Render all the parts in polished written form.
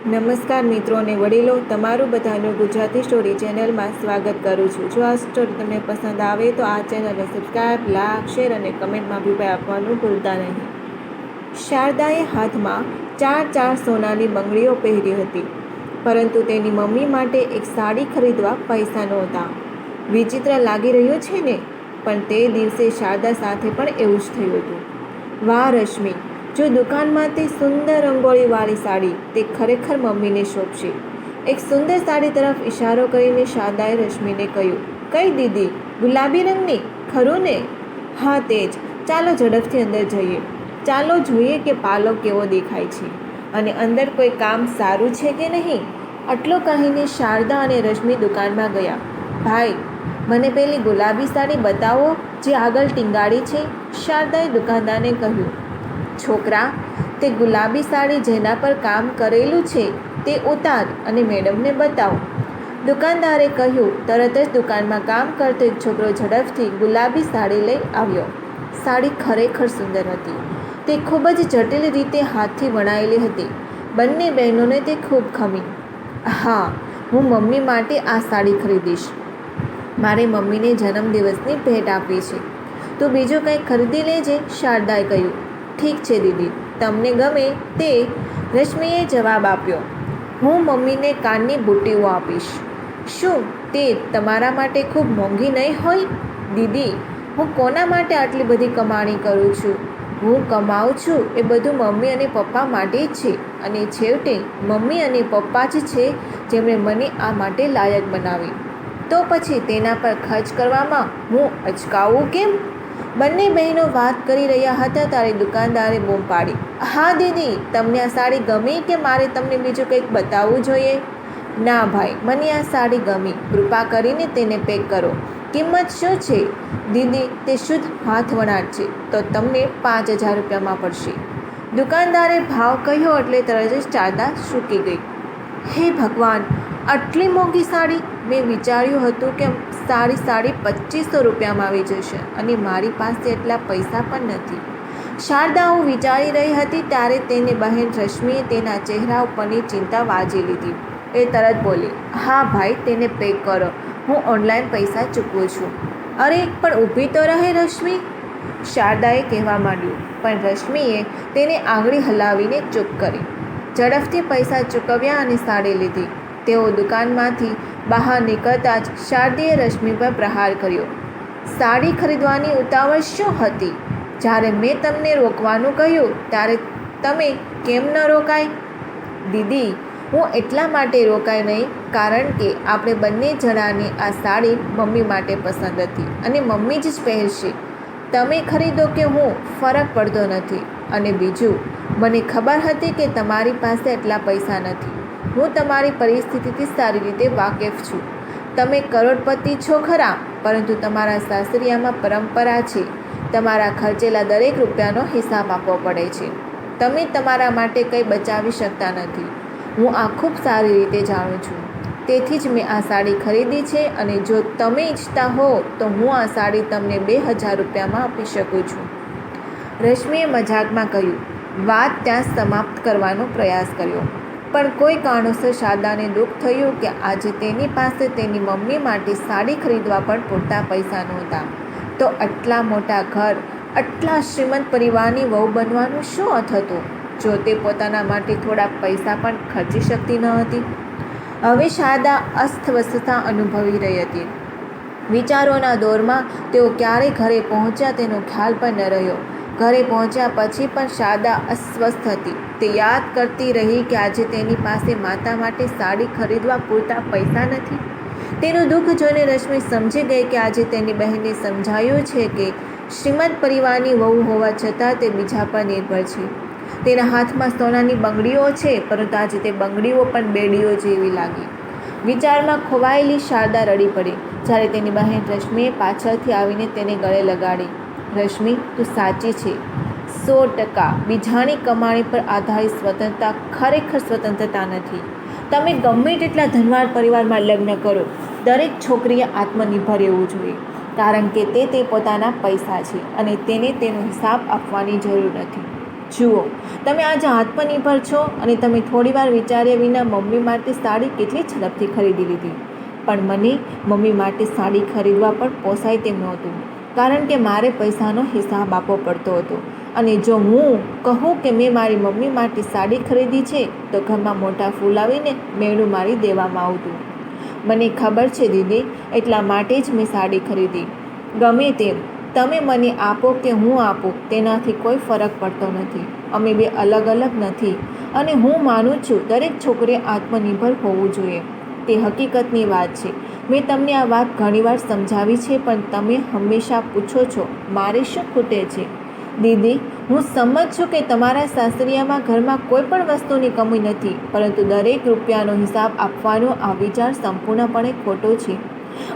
નમસ્કાર મિત્રો અને વડીલો, તમારું બધાનું ગુજરાતી સ્ટોરી ચેનલમાં સ્વાગત કરું છું। જો આ સ્ટોરી તમને પસંદ આવે તો આ ચેનલને સબસ્ક્રાઈબ, લાઈક, શેર અને કમેન્ટમાં અભિપ્રાય આપવાનું ભૂલતા નહીં। શારદાએ હાથમાં ચાર સોનાની બંગડીઓ પહેરી હતી, પરંતુ તેની મમ્મી માટે એક સાડી ખરીદવા પૈસા નહોતા। વિચિત્ર લાગી રહ્યું છે ને? પણ તે દિવસે શારદા સાથે પણ એવું જ થયું હતું। વાહ રશ્મિ, જો દુકાનમાં તે સુંદર રંગોળીવાળી સાડી તે ખરેખર મમ્મીને શોભશે। એક સુંદર સાડી તરફ ઇશારો કરીને શારદાએ રશ્મિને કહ્યું, કઈ દીદી, ગુલાબી રંગની, ખરું ને? હા તે જ। ચાલો ઝડપથી અંદર જઈએ। ચાલો જોઈએ કે પાલો કેવો દેખાય છે અને અંદર કોઈ કામ સારું છે કે નહીં। આટલું કહીને શારદા અને રશ્મિ દુકાનમાં ગયા। ભાઈ, મને પેલી ગુલાબી સાડી બતાવો જે આગળ ટીંગાડી છે, શારદાએ દુકાનદારને કહ્યું। છોકરા, તે ગુલાબી સાડી જેના પર કામ કરેલું છે તે ઉતાર અને મેડમને બતાવો, દુકાનદારે કહ્યું। તરત જ દુકાનમાં કામ કરતો એક છોકરો ઝડપથી ગુલાબી સાડી લઈ આવ્યો। સાડી ખરેખર સુંદર હતી। તે ખૂબ જ જટિલ રીતે હાથથી વણાયેલી હતી। બંને બહેનોને તે ખૂબ ગમી। હા, હું મમ્મી માટે આ સાડી ખરીદીશ। મારે મમ્મીને જન્મદિવસની ભેટ આપવી છે। તું બીજું કંઈક ખરીદી લેજે, શારદાએ કહ્યું। ઠીક છે દીદી, તમને ગમે તે, રશ્મિએ જવાબ આપ્યો। હું મમ્મીને કાનની બુટ્ટીઓ આપીશ। શું તે તમારા માટે ખૂબ મોંઘી નહીં હોય? દીદી, હું કોના માટે આટલી બધી કમાણી કરું છું? હું કમાઉં છું એ બધું મમ્મી અને પપ્પા માટે જ છે, અને છેવટે મમ્મી અને પપ્પા જ છે જેમણે મને આ માટે લાયક બનાવી। તો પછી તેના પર ખર્ચ કરવામાં હું અચકાવું કેમ? બંને બહેનો વાત કરી રહ્યા હતા ત્યારે દુકાનદારે બૂમ પાડી, હા દીદી, તમને આ સાડી ગમી કે મારે તમને બીજું કંઈક બતાવવું જોઈએ? ના ભાઈ, મને આ સાડી ગમી, કૃપા કરીને તેને પેક કરો। કિંમત શું છે? દીદી, તે શુદ્ધ હાથ વણાટ છે, તો તમને 5000 રૂપિયામાં પડશે। દુકાનદારે ભાવ કહ્યો એટલે તરત જ શારદા સૂકી ગઈ। હે ભગવાન, આટલી મોંઘી સાડી! મેં વિચાર્યું હતું કે સાડી 2500 રૂપિયામાં આવી જશે અને મારી પાસે એટલા પૈસા પણ નથી। શારદા આવું વિચારી રહી હતી ત્યારે તેની બહેન રશ્મિએ તેના ચહેરા ઉપરની ચિંતા વાંચી લીધી। એ તરત બોલી, હા ભાઈ, તેને પેક કરો, હું ઓનલાઈન પૈસા ચૂકવું છું। અરે પણ ઊભી તો રહે રશ્મિ, શારદાએ કહેવા માંડ્યું, પણ રશ્મિએ તેને આંગળી હલાવીને ચૂપ કરી। ઝડપથી પૈસા ચૂકવ્યા અને સાડી લીધી। તેઓ દુકાનમાંથી બહાર નીકળતા જ શારદાએ રશ્મિ પર પ્રહાર કર્યો। સાડી ખરીદવાની ઉતાવળ શું હતી? જ્યારે મેં તમને રોકવાનું કહ્યું ત્યારે તમે કેમ ન રોકાય? દીદી, હું એટલા માટે રોકાઈ નહીં કારણ કે આપણે બંને જણાને આ સાડી મમ્મી માટે પસંદ હતી અને મમ્મી જ પહેરશે। તમે ખરીદો કે હું, ફરક પડતો નથી। અને બીજું, મને ખબર હતી કે તમારી પાસે એટલા પૈસા નથી। હું તમારી પરિસ્થિતિથી સારી રીતે વાકેફ છું। તમે કરોડપતિ છો ખરા, પરંતુ તમારા સાસરિયામાં પરંપરા છે તમારા ખર્ચેલા દરેક રૂપિયાનો હિસાબ આપવો પડે છે। તમે તમારા માટે કંઈ બચાવી શકતા નથી। હું આ ખૂબ સારી રીતે જાણું છું, તેથી જ મેં આ સાડી ખરીદી છે અને જો તમે ઈચ્છતા હો તો હું આ સાડી તમને 2000 રૂપિયામાં આપી શકું છું। રશ્મિએ મજાકમાં કહ્યું। વાત ત્યાં સમાપ્ત કરવાનો પ્રયાસ કર્યો, પણ કોઈ કારણોસર શારદાને દુઃખ થયું કે આજે તેની પાસે તેની મમ્મી માટે સાડી ખરીદવા પણ પૂરતા પૈસા નહોતા। તો આટલા મોટા ઘર, આટલા શ્રીમંત પરિવારની વહુ બનવાનું શું અર્થ હતો જો તે પોતાના માટે થોડા પૈસા પણ ખર્ચી શકતી ન હતી? હવે શારદા અસ્વસ્થતા અનુભવી રહી હતી। વિચારોના દોરમાં તેઓ ક્યારે ઘરે પહોંચ્યા તેનો ખ્યાલ પણ ન રહ્યો। ઘરે પહોંચ્યા પછી પણ શારદા અસ્વસ્થ હતી। તે યાદ કરતી રહી કે આજે તેની પાસે માતા માટે સાડી ખરીદવા પૂરતા પૈસા નથી। તેનું દુઃખ જોઈને રશ્મિ સમજી ગઈ કે આજે તેની બહેનને સમજાયું છે કે શ્રીમંત પરિવારની વહુ હોવા છતાં તે બીજા પર નિર્ભર છે। તેના હાથમાં સોનાની બંગડીઓ છે, પરંતુ આજે તે બંગડીઓ પણ બેડીઓ જેવી લાગી। વિચારમાં ખોવાયેલી શારદા રડી પડી જ્યારે તેની બહેન રશ્મિએ પાછળથી આવીને તેને ગળે લગાડી। રશ્મિ, તું સાચી છે, 100%। બીજાની કમાણી પર આધારિત સ્વતંત્રતા ખરેખર સ્વતંત્રતા નથી। તમે ગમે તેટલા ધનવાન પરિવારમાં લગ્ન કરો, દરેક છોકરીએ આત્મનિર્ભર રહેવું જોઈએ, કારણ કે તે પોતાના પૈસા છે અને તેને તેનો હિસાબ આપવાની જરૂર નથી। જુઓ, તમે આજે આત્મનિર્ભર છો અને તમે થોડીવાર વિચાર્યા વિના મમ્મી માટે સાડી કેટલી ઝડપથી ખરીદી લીધી. પણ મને મમ્મી માટે સાડી ખરીદવા પણ પોસાય તેમ નહોતું, કારણ કે મારે પૈસાનો હિસાબ આપવો પડતો હતો. અને જો હું કહું કે મેં મારી મમ્મી માટે સાડી ખરીદી છે તો ઘરમાં મોટા ફૂલ આવીને મેળું મારી દેવામાં આવતું. મને ખબર છે દીદી, એટલા માટે જ મેં સાડી ખરીદી. ગમે તેમ તમે મને આપો કે હું આપું તેનાથી કોઈ ફરક પડતો નથી. અમે બે અલગ અલગ નથી. અને હું માનું છું દરેક છોકરીએ આત્મનિર્ભર હોવું જોઈએ. તે હકીકતની વાત છે. મેં તમને આ વાત ઘણીવાર સમજાવી છે, પણ તમે હંમેશા પૂછો છો મારે શું ખૂટે છે. દીદી, હું સમજ છું કે તમારા સાસરિયામાં ઘરમાં કોઈ પણ વસ્તુની કમી નથી, પરંતુ દરેક રૂપિયાનો હિસાબ આપવાનો આ વિચાર સંપૂર્ણપણે ખોટો છે.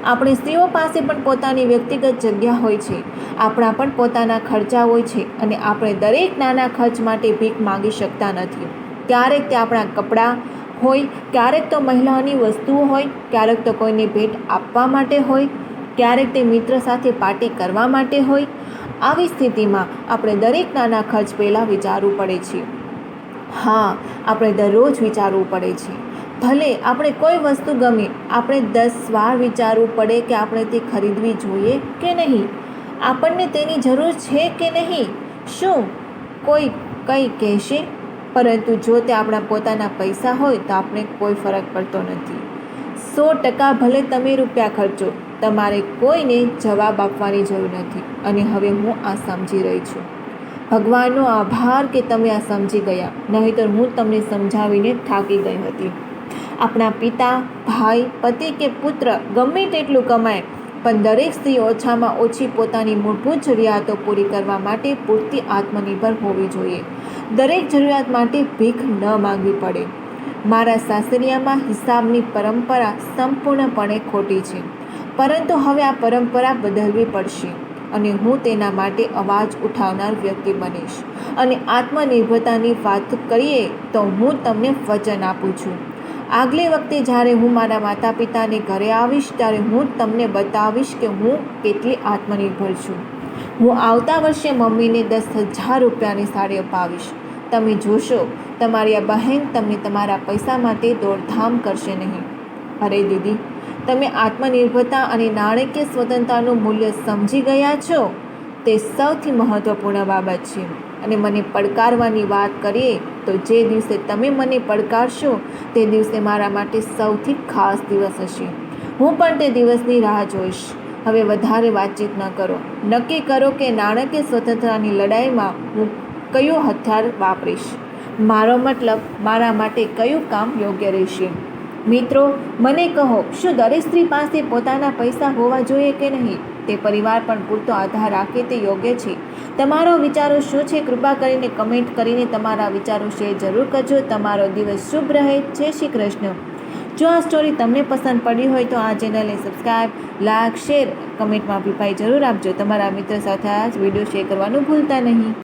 આપણી સ્ત્રીઓ પાસે પણ પોતાની વ્યક્તિગત જગ્યા હોય છે, આપણા પણ પોતાના ખર્ચા હોય છે, અને આપણે દરેક નાના ખર્ચ માટે ભીખ માગી શકતા નથી. ક્યારેક તે આપણા કપડાં હોય, ક્યારેક તો મહિલાઓની વસ્તુઓ હોય, ક્યારેક તો કોઈને ભેટ આપવા માટે હોય, ક્યારેક તે મિત્ર સાથે પાર્ટી કરવા માટે હોય. આવી સ્થિતિમાં આપણે દરેક નાના ખર્ચ પહેલાં વિચારવું પડે છે. હા, આપણે દરરોજ વિચારવું પડે છે. ભલે આપણે કોઈ વસ્તુ ગમે, આપણે 10 વાર વિચારવું પડે કે આપણે તે ખરીદવી જોઈએ કે નહીં, આપણને તેની જરૂર છે કે નહીં, શું કોઈ કંઈ કહેશે. પરંતુ જો તે આપણા પોતાના પૈસા હોય તો આપણે કોઈ ફરક પડતો નથી. 100% ભલે તમે રૂપિયા ખર્ચો, તમારે કોઈને જવાબ આપવાની જરૂર નથી. અને હવે હું આ સમજી રહી છું. ભગવાનનો આભાર કે તમે આ સમજી ગયા, નહીંતર હું તમને સમજાવીને થાકી ગઈ હતી. આપણા પિતા, ભાઈ, પતિ કે પુત્ર ગમે તેટલું કમાય, પણ દરેક સ્ત્રી ઓછામાં ઓછી પોતાની મૂળભૂત જરૂરિયાતો પૂરી કરવા માટે પૂરતી આત્મનિર્ભર હોવી જોઈએ. દરેક જરૂરિયાત માટે ભીખ ન માંગવી પડે. મારા સાસરિયામાં હિસાબની પરંપરા સંપૂર્ણપણે ખોટી છે, પરંતુ હવે આ પરંપરા બદલવી પડશે અને હું તેના માટે અવાજ ઉઠાવનાર વ્યક્તિ બનીશ. અને આત્મનિર્ભરતાની વાત કરીએ તો હું તમને વચન આપું છું, આગલી વખતે જ્યારે હું મારા માતા પિતાને ઘરે આવીશ ત્યારે હું તમને બતાવીશ કે હું કેટલી આત્મનિર્ભર છું. હું આવતા વર્ષે મમ્મીને 10,000 રૂપિયાની સાડી અપાવીશ. તમે જોશો, તમારી આ બહેન તમને તમારા પૈસા માટે દોડધામ કરશે નહીં. અરે દીદી, તમે આત્મનિર્ભરતા અને નાણાકીય સ્વતંત્રતાનું મૂલ્ય સમજી ગયા છો. તે સૌથી મહત્ત્વપૂર્ણ બાબત છે. અને મને પડકારવાની વાત કરીએ તો જે દિવસે તમે મને પડકારશો તે દિવસે મારા માટે સૌથી ખાસ દિવસ હશે. હું પણ તે દિવસની રાહ જોઈશ. હવે વધારે વાતચીત ન કરો. નક્કી કરો કે નાણાકીય સ્વતંત્રતાની લડાઈમાં હું કયું હથિયાર વાપરીશ. મારો મતલબ, મારા માટે કયું કામ યોગ્ય રહેશે. મિત્રો, મને કહો, શું દરેક સ્ત્રી પાસે પોતાના પૈસા હોવા જોઈએ કે નહીં? તે પરિવાર પણ પૂરતો આધાર રાખે તે યોગ્ય છે. તમારો વિચારો શું છે? કૃપા કરીને કમેન્ટ કરીને તમારા વિચારો શેર જરૂર કરજો. તમારો દિવસ શુભ રહે. જય શ્રી કૃષ્ણ. જો આ સ્ટોરી તમને પસંદ પડી હોય તો આ ચેનલને સબસ્ક્રાઈબ, લાઈક, શેર, કમેન્ટમાં અભિપ્રાય જરૂર આપજો. તમારા મિત્ર સાથે આ વિડીયો શેર કરવાનું ભૂલતા નહીં.